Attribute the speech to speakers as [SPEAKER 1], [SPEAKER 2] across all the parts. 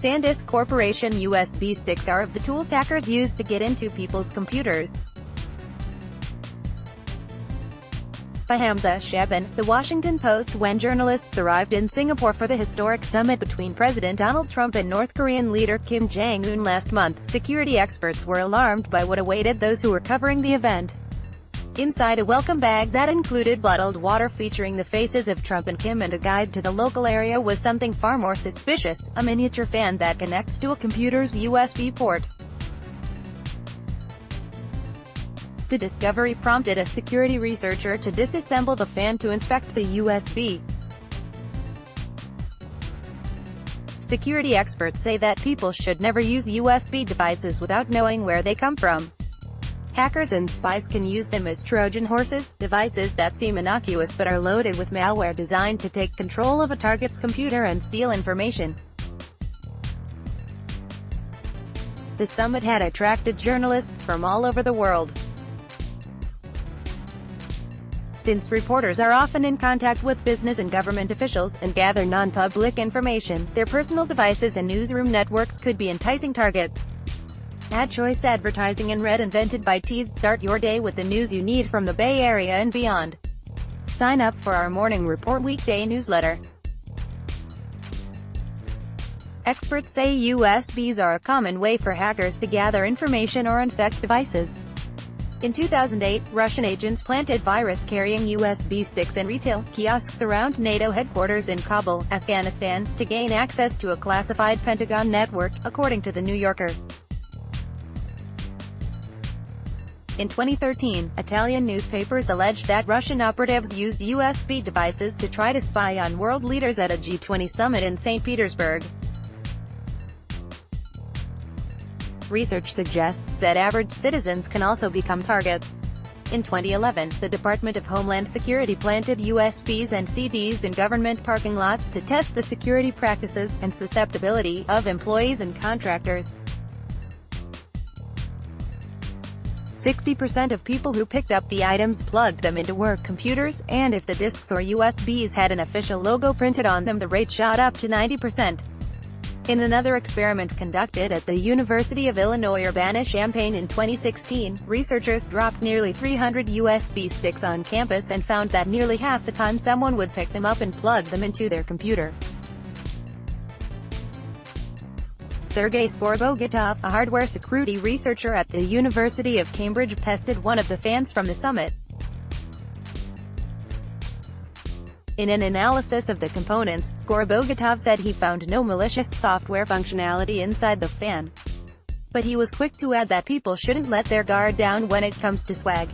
[SPEAKER 1] SanDisk Corporation USB sticks are of the tools hackers use to get into people's computers. By Hamza Shaban, The Washington Post. When journalists arrived in Singapore for the historic summit between President Donald Trump and North Korean leader Kim Jong-un last month, security experts were alarmed by what awaited those who were covering the event. Inside a welcome bag that included bottled water featuring the faces of Trump and Kim and a guide to the local area was something far more suspicious: a miniature fan that connects to a computer's USB port. The discovery prompted a security researcher to disassemble the fan to inspect the USB. Security experts say that people should never use USB devices without knowing where they come from. Hackers and spies can use them as Trojan horses, devices that seem innocuous but are loaded with malware designed to take control of a target's computer and steal information. The summit had attracted journalists from all over the world. Since reporters are often in contact with business and government officials, and gather non-public information, their personal devices and newsroom networks could be enticing targets. Ad choice advertising and Red invented by Tees. Start your day with the news you need from the Bay Area and beyond. Sign up for our Morning Report weekday newsletter. Experts say USBs are a common way for hackers to gather information or infect devices. In 2008, Russian agents planted virus-carrying USB sticks in retail kiosks around NATO headquarters in Kabul, Afghanistan, to gain access to a classified Pentagon network, according to The New Yorker. In 2013, Italian newspapers alleged that Russian operatives used USB devices to try to spy on world leaders at a G20 summit in St. Petersburg. Research suggests that average citizens can also become targets. In 2011, the Department of Homeland Security planted USBs and CDs in government parking lots to test the security practices and susceptibility of employees and contractors. 60% of people who picked up the items plugged them into work computers, and if the disks or USBs had an official logo printed on them, the rate shot up to 90%. In another experiment conducted at the University of Illinois Urbana-Champaign in 2016, researchers dropped nearly 300 USB sticks on campus and found that nearly half the time someone would pick them up and plug them into their computer. Sergei Skorbogotov, a hardware security researcher at the University of Cambridge, tested one of the fans from the summit. In an analysis of the components, Skorbogotov said he found no malicious software functionality inside the fan. But he was quick to add that people shouldn't let their guard down when it comes to swag.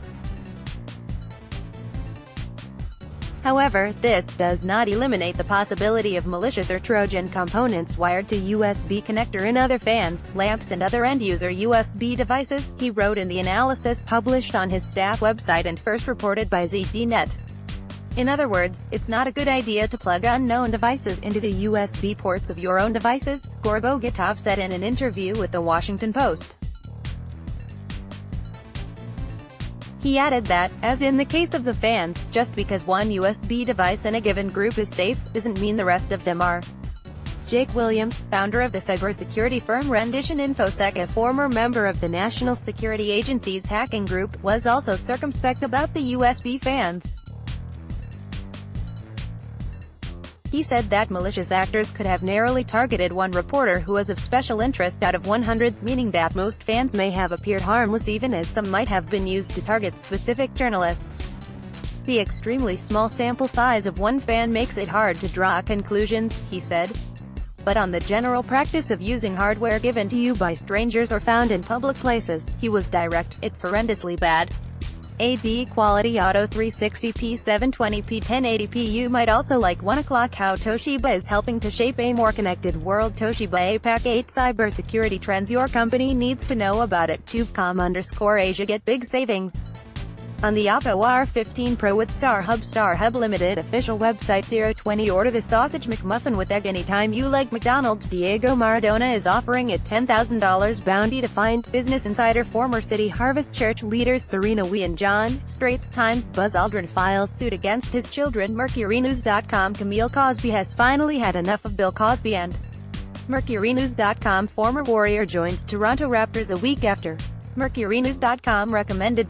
[SPEAKER 1] However, this does not eliminate the possibility of malicious or Trojan components wired to USB connector in other fans, lamps and other end-user USB devices, he wrote in the analysis published on his staff website and first reported by ZDNet. In other words, it's not a good idea to plug unknown devices into the USB ports of your own devices, Skorbogotov said in an interview with The Washington Post. He added that, as in the case of the fans, just because one USB device in a given group is safe, doesn't mean the rest of them are. Jake Williams, founder of the cybersecurity firm Rendition InfoSec, a former member of the National Security Agency's hacking group, was also circumspect about the USB fans. He said that malicious actors could have narrowly targeted one reporter who was of special interest out of 100, meaning that most fans may have appeared harmless even as some might have been used to target specific journalists. The extremely small sample size of one fan makes it hard to draw conclusions, he said. But on the general practice of using hardware given to you by strangers or found in public places, he was direct: it's horrendously bad. AD Quality Auto 360p 720p 1080p. You might also like 1 o'clock how Toshiba is helping to shape a more connected world. Toshiba APAC 8 cybersecurity trends your company needs to know about it. Tubecom_Asia. Get big savings on the Oppo R15 Pro with StarHub Limited official website. 020. Order the sausage McMuffin with egg anytime you like McDonald's. Diego Maradona is offering a $10,000 bounty to find. Business Insider. Former City Harvest Church leaders Serena Wee and John Straits Times. Buzz Aldrin files suit against his children. MercuryNews.com. Camille Cosby has finally had enough of Bill Cosby and MercuryNews.com former Warrior joins Toronto Raptors a week after. MercuryNews.com recommended